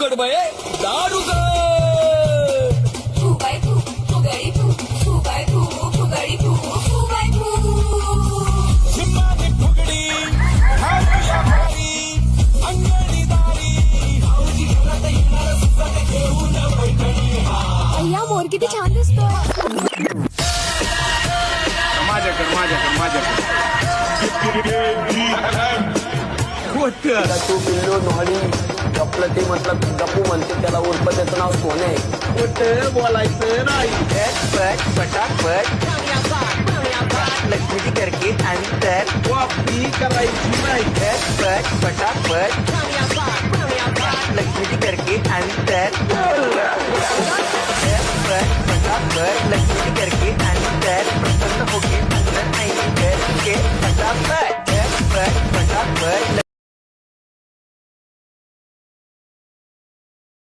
कडबये दारुगड. फुगाई फू फुगडी फू फुगाई फू फुगडी फू फुगाई फू. झिम्मानी फुगडी घालूया भारी अंगणी दारी भाऊजी घरात येणार सुद्धा घेऊन बैठणी. अय्या मोर किती छान दिसतोय. तू पिल्लो नॉडी गपलं ते मतलब गप्पू म्हणते त्याला उर्फ त्याचं नाव सोने. कुठं बोलायचं नाही. पटापट लक्ष्मीची करके आणि तर वापी करायची नाही. पटापट लक्ष्मीची करके आणि तर पटापट लक्ष्मीची करके आणि तर प्रसन्न होके अंगण नाही करके पटापट